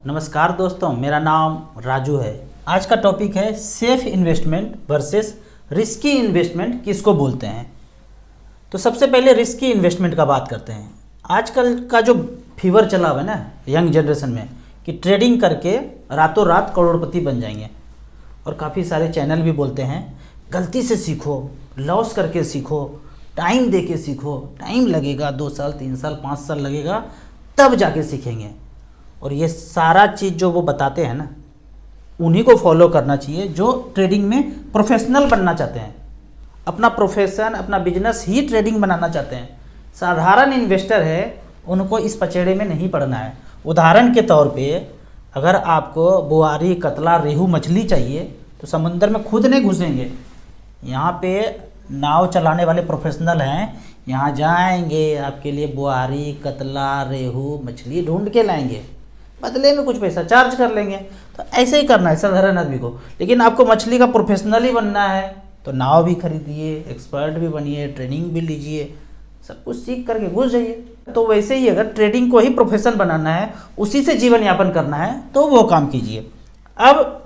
नमस्कार दोस्तों, मेरा नाम राजू है। आज का टॉपिक है safe investment versus risky investment किसको बोलते हैं। तो सबसे पहले रिस्की इन्वेस्टमेंट का बात करते हैं। आजकल का जो फीवर चला हुआ है ना यंग जनरेशन में कि ट्रेडिंग करके रातों रात करोड़पति बन जाएंगे, और काफ़ी सारे चैनल भी बोलते हैं गलती से सीखो, लॉस करके सीखो, टाइम दे के सीखो। टाइम लगेगा 2 साल 3 साल 5 साल लगेगा, तब जाके सीखेंगे। और ये सारा चीज़ जो वो बताते हैं ना, उन्हीं को फॉलो करना चाहिए जो ट्रेडिंग में प्रोफेशनल बनना चाहते हैं, अपना प्रोफेशन अपना बिजनेस ही ट्रेडिंग बनाना चाहते हैं। साधारण इन्वेस्टर है, उनको इस पचेड़े में नहीं पड़ना है। उदाहरण के तौर पे अगर आपको बुआरी, कतला, रेहू मछली चाहिए तो समुंदर में खुद नहीं घुसेंगे। यहाँ पे नाव चलाने वाले प्रोफेशनल हैं, यहाँ जाएंगे, आपके लिए बुआरी, कतला, रेहू मछली ढूंढ के लाएंगे, बदले में कुछ पैसा चार्ज कर लेंगे। तो ऐसे ही करना है साधारण आदमी को। लेकिन आपको मछली का प्रोफेशनल ही बनना है तो नाव भी खरीदिए, एक्सपर्ट भी बनिए, ट्रेनिंग भी लीजिए, सब कुछ सीख करके घुस जाइए। तो वैसे ही अगर ट्रेडिंग को ही प्रोफेशन बनाना है, उसी से जीवन यापन करना है, तो वो काम कीजिए। अब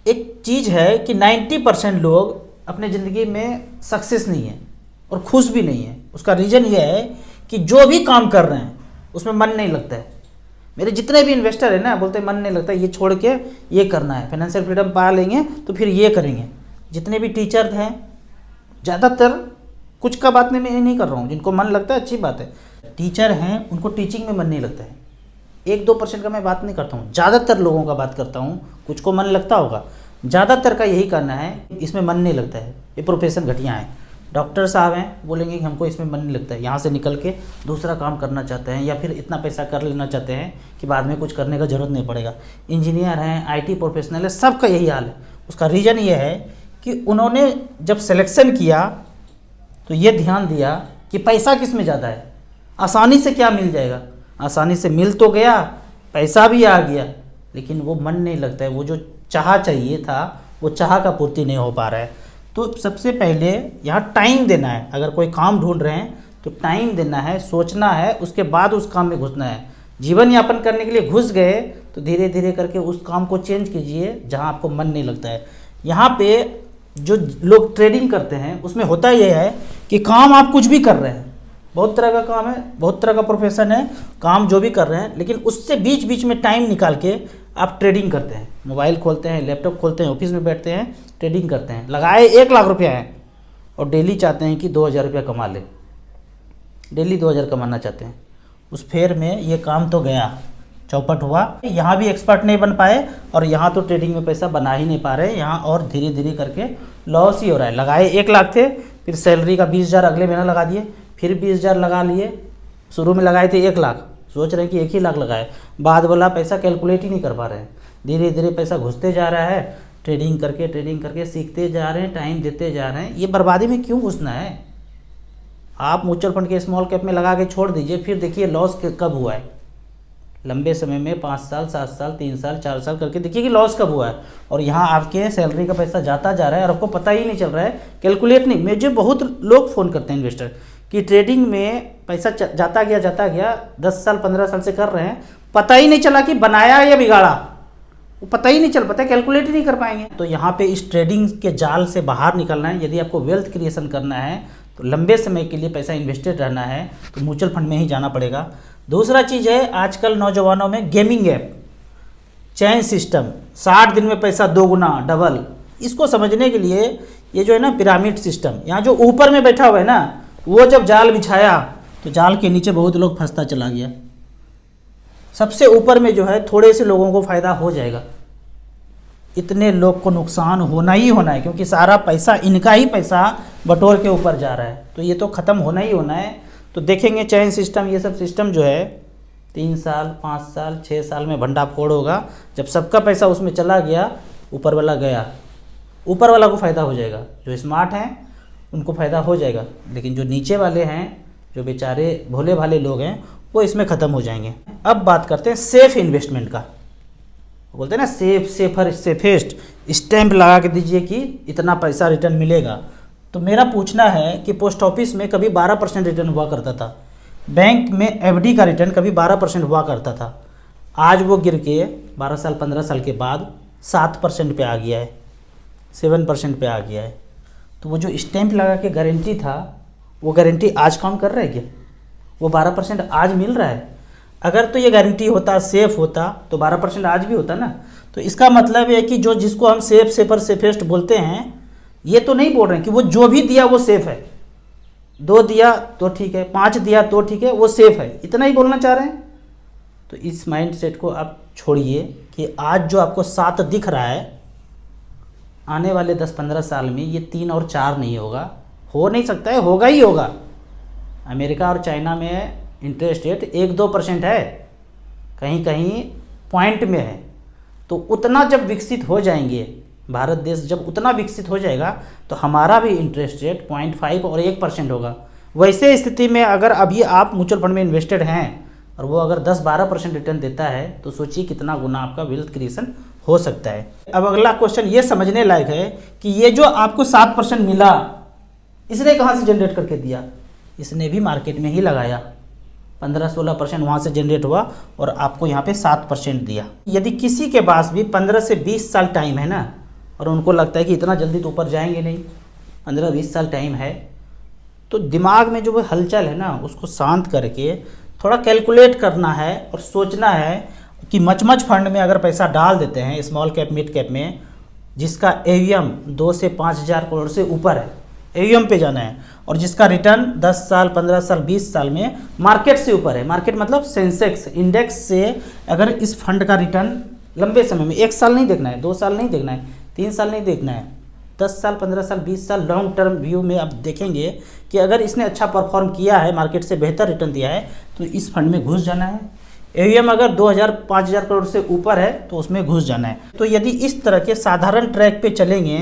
एक चीज़ है कि 90% लोग अपने ज़िंदगी में सक्सेस नहीं है और खुश भी नहीं है। उसका रीज़न ये है कि जो भी काम कर रहे हैं उसमें मन नहीं लगता है। मेरे जितने भी इन्वेस्टर है ना, बोलते हैं मन नहीं लगता, ये छोड़ के ये करना है, फाइनेंशियल फ्रीडम पा लेंगे तो फिर ये करेंगे। जितने भी टीचर हैं, ज़्यादातर, कुछ का बात नहीं, मैं ये नहीं कर रहा हूँ, जिनको मन लगता है अच्छी बात है, टीचर हैं उनको टीचिंग में मन नहीं लगता है। 1-2% का मैं बात नहीं करता हूँ, ज़्यादातर लोगों का बात करता हूँ। कुछ को मन लगता होगा, ज़्यादातर का यही करना है, इसमें मन नहीं लगता है, ये प्रोफेशन घटिया है। डॉक्टर साहब हैं, बोलेंगे कि हमको इसमें मन नहीं लगता है, यहाँ से निकल के दूसरा काम करना चाहते हैं, या फिर इतना पैसा कर लेना चाहते हैं कि बाद में कुछ करने का ज़रूरत नहीं पड़ेगा। इंजीनियर हैं, आईटी प्रोफेशनल है, सबका यही हाल है। उसका रीज़न ये है कि उन्होंने जब सिलेक्शन किया तो ये ध्यान दिया कि पैसा किस में ज़्यादा है, आसानी से क्या मिल जाएगा। आसानी से मिल तो गया, पैसा भी आ गया, लेकिन वो मन नहीं लगता है। वो जो चाह चाहिए था, वो चाह का पूर्ति नहीं हो पा रहा है। तो सबसे पहले यहाँ टाइम देना है। अगर कोई काम ढूंढ रहे हैं तो टाइम देना है, सोचना है, उसके बाद उस काम में घुसना है। जीवन यापन करने के लिए घुस गए तो धीरे धीरे करके उस काम को चेंज कीजिए जहाँ आपको मन नहीं लगता है। यहाँ पे जो लोग ट्रेडिंग करते हैं उसमें होता यह है कि काम आप कुछ भी कर रहे हैं, बहुत तरह का काम है, बहुत तरह का प्रोफेशन है, काम जो भी कर रहे हैं, लेकिन उससे बीच बीच में टाइम निकाल के आप ट्रेडिंग करते हैं। मोबाइल खोलते हैं, लैपटॉप खोलते हैं, ऑफिस में बैठते हैं, ट्रेडिंग करते हैं। लगाए 1 लाख रुपया है और डेली चाहते हैं कि 2000 रुपया कमा ले, डेली 2000 कमाना चाहते हैं। उस फेर में ये काम तो गया, चौपट हुआ। यहाँ भी एक्सपर्ट नहीं बन पाए और यहाँ तो ट्रेडिंग में पैसा बना ही नहीं पा रहे, यहाँ और धीरे धीरे करके लॉस ही हो रहा है। लगाए 1 लाख थे, फिर सैलरी का 20,000 अगले महीना लगा दिए, फिर 20,000 लगा लिए। शुरू में लगाए थे 1 लाख, सोच रहे हैं कि 1 ही लाख लगाए, बाद वाला पैसा कैलकुलेट ही नहीं कर पा रहे हैं। धीरे धीरे पैसा घुसते जा रहा है, ट्रेडिंग करके सीखते जा रहे हैं, टाइम देते जा रहे हैं। ये बर्बादी में क्यों घुसना है? आप म्यूचुअल फंड के स्मॉल कैप में लगा के छोड़ दीजिए, फिर देखिए लॉस कब हुआ है। लंबे समय में 5 साल 7 साल 3 साल 4 साल करके देखिए कि लॉस कब हुआ है। और यहाँ आपके सैलरी का पैसा जाता जा रहा है और आपको पता ही नहीं चल रहा है, कैलकुलेट नहीं। मुझे बहुत लोग फ़ोन करते हैं इन्वेस्टर कि ट्रेडिंग में पैसा जाता गया 10 साल 15 साल से कर रहे हैं, पता ही नहीं चला कि बनाया या बिगाड़ा, वो पता ही नहीं चल पाता, कैलकुलेट ही नहीं कर पाएंगे। तो यहाँ पे इस ट्रेडिंग के जाल से बाहर निकलना है। यदि आपको वेल्थ क्रिएशन करना है तो लंबे समय के लिए पैसा इन्वेस्टेड रहना है तो म्यूचुअल फंड में ही जाना पड़ेगा। दूसरा चीज़ है, आजकल नौजवानों में गेमिंग ऐप, चैन सिस्टम, 60 दिन में पैसा 2 गुना डबल। इसको समझने के लिए ये जो है ना पिरामिड सिस्टम, यहाँ जो ऊपर में बैठा हुआ है ना, वो जब जाल बिछाया तो जाल के नीचे बहुत लोग फंसता चला गया। सबसे ऊपर में जो है थोड़े से लोगों को फ़ायदा हो जाएगा, इतने लोग को नुकसान होना ही होना है, क्योंकि सारा पैसा इनका ही पैसा बटोर के ऊपर जा रहा है। तो ये तो ख़त्म होना ही होना है। तो देखेंगे चैन सिस्टम, ये सब सिस्टम जो है 3 साल 5 साल 6 साल में भंडाफोड़ होगा। जब सबका पैसा उसमें चला गया, ऊपर वाला गया, ऊपर वाला को फ़ायदा हो जाएगा। जो स्मार्ट हैं उनको फ़ायदा हो जाएगा, लेकिन जो नीचे वाले हैं, जो बेचारे भोले भाले लोग हैं, वो इसमें ख़त्म हो जाएंगे। अब बात करते हैं सेफ़ इन्वेस्टमेंट का। बोलते हैं ना सेफर सेफेस्ट, स्टैंप लगा के दीजिए कि इतना पैसा रिटर्न मिलेगा। तो मेरा पूछना है कि पोस्ट ऑफिस में कभी 12% रिटर्न हुआ करता था, बैंक में एफडी का रिटर्न कभी 12% हुआ करता था। आज वो गिर के 12 साल 15 साल के बाद 7% पे आ गया है, 7% पे आ गया है। तो वो जो स्टैंप लगा के गारंटी था, वो गारंटी आज काम कर रहा है क्या? वो 12% आज मिल रहा है? अगर तो ये गारंटी होता, सेफ होता, तो 12% आज भी होता ना। तो इसका मतलब है कि जो जिसको हम सेफ, सेफर, सेफेस्ट बोलते हैं, ये तो नहीं बोल रहे हैं कि वो जो भी दिया वो सेफ है। 2 दिया तो ठीक है, 5 दिया तो ठीक है, वो सेफ है, इतना ही बोलना चाह रहे हैं। तो इस माइंड सेट को आप छोड़िए कि आज जो आपको 7 दिख रहा है, आने वाले 10-15 साल में ये 3 और 4 नहीं होगा, हो नहीं सकता है, होगा ही होगा। अमेरिका और चाइना में इंटरेस्ट रेट 1-2% है, कहीं कहीं पॉइंट में है। तो उतना जब विकसित हो जाएंगे, भारत देश जब उतना विकसित हो जाएगा, तो हमारा भी इंटरेस्ट रेट 0.5 और 1% होगा। वैसे स्थिति में अगर अभी आप म्यूचुअल फंड में इन्वेस्टेड हैं और वो अगर 10-12% रिटर्न देता है, तो सोचिए कितना गुना आपका वेल्थ क्रिएशन हो सकता है। अब अगला क्वेश्चन ये समझने लायक है कि ये जो आपको 7% मिला, इसने कहाँ से जनरेट करके दिया? इसने भी मार्केट में ही लगाया, 15-16% वहाँ से जनरेट हुआ और आपको यहाँ पे 7% दिया। यदि किसी के पास भी 15 से 20 साल टाइम है ना, और उनको लगता है कि इतना जल्दी तो ऊपर जाएंगे नहीं, 15-20 साल टाइम है, तो दिमाग में जो वो हलचल है ना, उसको शांत करके थोड़ा कैलकुलेट करना है और सोचना है कि मच फंड में अगर पैसा डाल देते हैं, स्मॉल कैप, मिड कैप में, जिसका एवीएम 2 से 5,000 करोड़ से ऊपर है, एवीएम पे जाना है, और जिसका रिटर्न 10 साल, 15 साल, 20 साल में मार्केट से ऊपर है। मार्केट मतलब सेंसेक्स इंडेक्स से अगर इस फंड का रिटर्न लंबे समय में, 1 साल नहीं देखना है, 2 साल नहीं देखना है, 3 साल नहीं देखना है, 10 साल, 15 साल, 20 साल लॉन्ग टर्म व्यू में आप देखेंगे कि अगर इसने अच्छा परफॉर्म किया है, मार्केट से बेहतर रिटर्न दिया है, तो इस फंड में घुस जाना है। एवीएम अगर 2,000-5,000 करोड़ से ऊपर है तो उसमें घुस जाना है। तो यदि इस तरह के साधारण ट्रैक पे चलेंगे,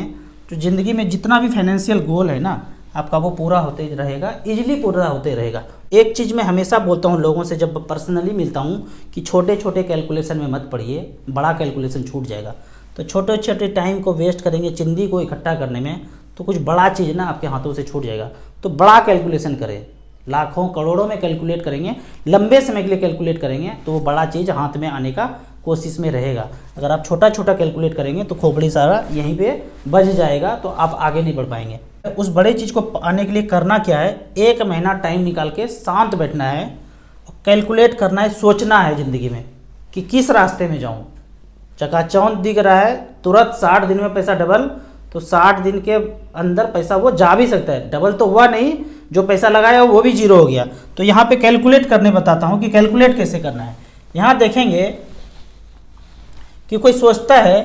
तो ज़िंदगी में जितना भी फाइनेंशियल गोल है ना आपका, वो पूरा होते रहेगा, इजीली पूरा होते रहेगा। एक चीज़ मैं हमेशा बोलता हूँ लोगों से जब पर्सनली मिलता हूँ कि छोटे छोटे कैलकुलेशन में मत पड़िए, बड़ा कैलकुलेशन छूट जाएगा। तो छोटे छोटे टाइम को वेस्ट करेंगे चिंदी को इकट्ठा करने में, तो कुछ बड़ा चीज़ ना आपके हाथों से छूट जाएगा। तो बड़ा कैलकुलेशन करें, लाखों करोड़ों में कैलकुलेट करेंगे, लंबे समय के लिए कैलकुलेट करेंगे, तो वो बड़ा चीज़ हाथ में आने का कोशिश में रहेगा। अगर आप छोटा छोटा कैलकुलेट करेंगे तो खोपड़ी सारा यहीं पे बज जाएगा, तो आप आगे नहीं बढ़ पाएंगे। उस बड़े चीज़ को आने के लिए करना क्या है? 1 महीना टाइम निकाल के शांत बैठना है, कैलकुलेट करना है, सोचना है ज़िंदगी में कि किस रास्ते में जाऊँ। चकाचौंध दिख रहा है, तुरंत 60 दिन में पैसा डबल, तो 60 दिन के अंदर पैसा वो जा भी सकता है। डबल तो हुआ नहीं, जो पैसा लगाया वो भी जीरो हो गया। तो यहाँ पे कैलकुलेट करने बताता हूँ कि कैलकुलेट कैसे करना है। यहाँ देखेंगे कि कोई सोचता है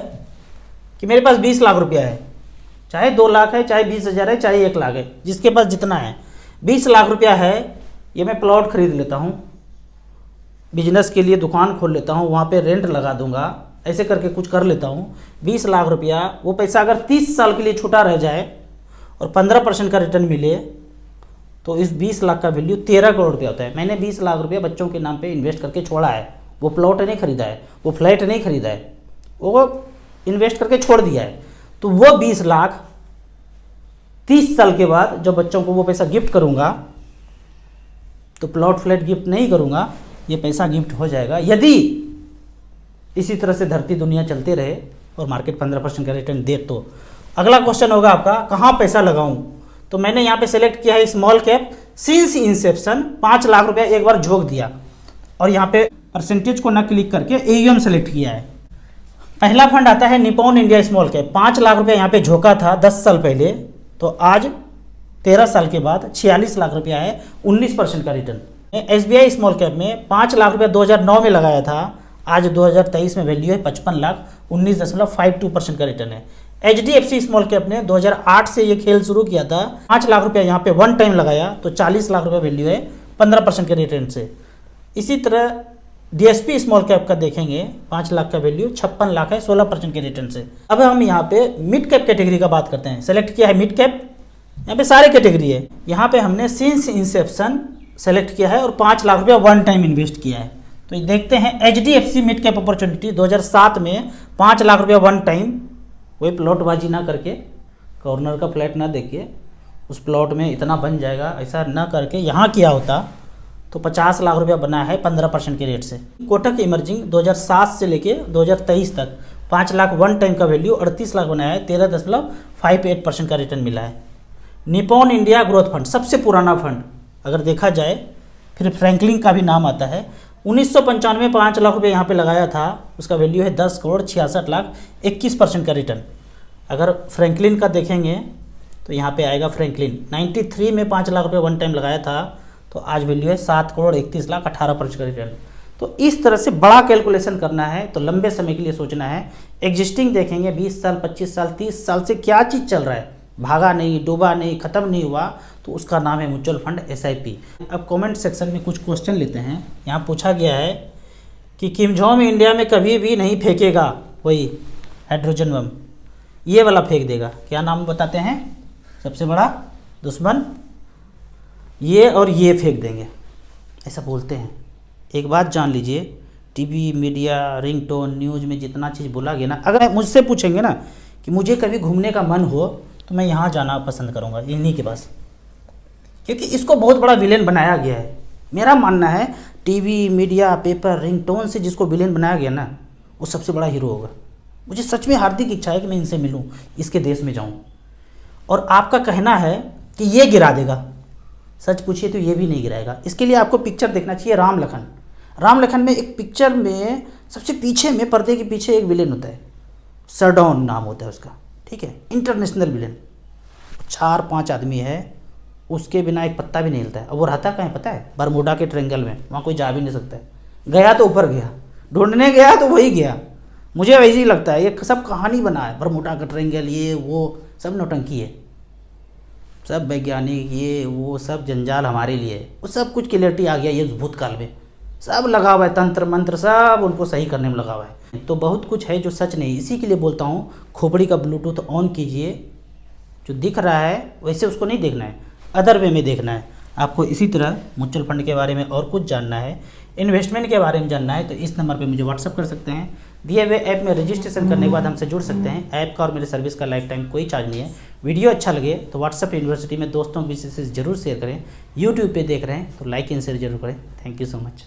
कि मेरे पास 20 लाख रुपया है, चाहे 2 लाख है, चाहे 20,000 है, चाहे 1 लाख है, जिसके पास जितना है। 20 लाख रुपया है, ये मैं प्लॉट खरीद लेता हूँ, बिजनेस के लिए दुकान खोल लेता हूँ, वहाँ पे रेंट लगा दूंगा, ऐसे करके कुछ कर लेता हूँ। 20 लाख रुपया, वो पैसा अगर 30 साल के लिए छूटा रह जाए और 15% का रिटर्न मिले, तो इस 20 लाख का वैल्यू 13 करोड़ रुपया होता है। मैंने 20 लाख रुपया बच्चों के नाम पे इन्वेस्ट करके छोड़ा है। वो प्लॉट नहीं खरीदा है, वो फ्लैट नहीं खरीदा है, वो इन्वेस्ट करके छोड़ दिया है। तो वो 20 लाख 30 साल के बाद जब बच्चों को वो पैसा गिफ्ट करूँगा, तो प्लॉट फ्लैट गिफ्ट नहीं करूँगा, ये पैसा गिफ्ट हो जाएगा। यदि इसी तरह से धरती दुनिया चलते रहे और मार्केट 15% का रिटर्न दे, तो अगला क्वेश्चन होगा आपका कहाँ पैसा लगाऊं। तो मैंने यहाँ पे सेलेक्ट किया है small cap since Inception, 5 lakh रुपया एक बार झोंक दिया, और यहाँ पे परसेंटेज को ना क्लिक करके एयूएम सेलेक्ट किया है। पहला फंड आता है Nippon India small cap, 5 lakh रुपया यहाँ पे झोंका था 10 साल पहले, तो आज 13 साल के बाद 46 लाख रुपया है, 19% का रिटर्न। एसबीआई स्मॉल कैप में 5 लाख रुपया 2009 में लगाया था, आज 2023 में वैल्यू है 55 लाख, 19.52% का रिटर्न है। एचडीएफसी स्मॉल कैप ने 2008 से ये खेल शुरू किया था, 5 लाख रुपया यहाँ पे वन टाइम लगाया, तो 40 लाख रुपया वैल्यू है, 15% के रिटर्न से। इसी तरह डीएसपी स्मॉल कैप का देखेंगे, 5 लाख का वैल्यू, 56 लाख है, 16% के रिटर्न से। अब हम यहाँ पे मिड कैप कैटेगरी का बात करते हैं। सेलेक्ट किया है मिड कैप, यहाँ पे सारे कैटेगरी है। यहाँ पे हमने सिंस इंसेप्शन सेलेक्ट किया है और 5 लाख रुपया वन टाइम इन्वेस्ट किया है। तो देखते हैं एचडीएफसी मिड कैप अपॉर्चुनिटी 2007 में 5 लाख रुपया वन टाइम, वही प्लॉटबाजी ना करके, कॉर्नर का फ्लैट ना देके उस प्लॉट में इतना बन जाएगा, ऐसा ना करके यहाँ किया होता तो 50 लाख रुपया बना है 15% के रेट से। कोटक इमर्जिंग 2007 से लेके 2023 तक 5 लाख वन टाइम का वैल्यू 38 लाख बनाया है, 13.58% का रिटर्न मिला है। निपॉन इंडिया ग्रोथ फंड सबसे पुराना फंड अगर देखा जाए, फिर फ्रैंकलिन का भी नाम आता है। 1995 में 5 लाख रुपये यहाँ पे लगाया था, उसका वैल्यू है 10 करोड़ 66 लाख, 21% का रिटर्न। अगर फ्रैंकलिन का देखेंगे तो यहाँ पे आएगा फ्रैंकलिन 93 में 5 लाख रुपये वन टाइम लगाया था, तो आज वैल्यू है 7 करोड़ 31 लाख, 18% का रिटर्न। तो इस तरह से बड़ा कैलकुलेशन करना है तो लंबे समय के लिए सोचना है। एग्जिस्टिंग देखेंगे 20 साल 25 साल 30 साल से क्या चीज़ चल रहा है, भागा नहीं, डूबा नहीं, ख़त्म नहीं हुआ, तो उसका नाम है म्यूचुअल फंड SIP। अब कमेंट सेक्शन में कुछ क्वेश्चन लेते हैं। यहाँ पूछा गया है कि किम जोंग इंडिया में कभी भी नहीं फेंकेगा वही हाइड्रोजन बम, ये वाला फेंक देगा। क्या नाम बताते हैं सबसे बड़ा दुश्मन, ये और ये फेंक देंगे, ऐसा बोलते हैं। एक बात जान लीजिए, टीवी मीडिया रिंगटोन न्यूज़ में जितना चीज़ बोला गया ना, अगर मुझसे पूछेंगे ना कि मुझे कभी घूमने का मन हो तो मैं यहाँ जाना पसंद करूँगा, इन्हीं के पास, क्योंकि इसको बहुत बड़ा विलेन बनाया गया है। मेरा मानना है टीवी मीडिया पेपर रिंगटोन से जिसको विलेन बनाया गया ना, वो सबसे बड़ा हीरो होगा। मुझे सच में हार्दिक इच्छा है कि मैं इनसे मिलूँ, इसके देश में जाऊँ। और आपका कहना है कि ये गिरा देगा, सच पूछिए तो ये भी नहीं गिराएगा। इसके लिए आपको पिक्चर देखना चाहिए राम लखन। राम लखन में एक पिक्चर में सबसे पीछे में पर्दे के पीछे एक विलेन होता है, सरडॉन नाम होता है उसका, ठीक है, इंटरनेशनल विलेन। 4-5 आदमी है, उसके बिना एक पत्ता भी नहीं हिलता है। और वो रहता कहाँ है पता है? बरमूडा के ट्रेंगल में, वहाँ कोई जा भी नहीं सकता है। गया तो ऊपर गया, ढूंढने गया तो वही गया। मुझे वैसे ही लगता है ये सब कहानी बना है, बरमूडा का ट्रेंगल, ये वो सब नौटंकी है, सब वैज्ञानिक ये वो सब जंजाल हमारे लिए है। वो सब कुछ क्लियरिटी आ गया ये भूतकाल में, सब लगा हुआ है, तंत्र मंत्र सब उनको सही करने में लगा हुआ है। तो बहुत कुछ है जो सच नहीं, इसी के लिए बोलता हूँ खोपड़ी का ब्लूटूथ ऑन कीजिए, जो दिख रहा है वैसे उसको नहीं देखना है, अदर वे में देखना है। आपको इसी तरह म्यूचुअल फंड के बारे में और कुछ जानना है, इन्वेस्टमेंट के बारे में जानना है, तो इस नंबर पे मुझे व्हाट्सअप कर सकते हैं। दिए हुए ऐप में रजिस्ट्रेशन करने के बाद हमसे जुड़ सकते हैं। ऐप का और मेरे सर्विस का लाइफ टाइम कोई चार्ज नहीं है। वीडियो अच्छा लगे तो व्हाट्सअप यूनिवर्सिटी में दोस्तों विशेष जरूर शेयर करें। यूट्यूब पे देख रहे हैं तो लाइक एंड शेयर जरूर करें। Thank you so much.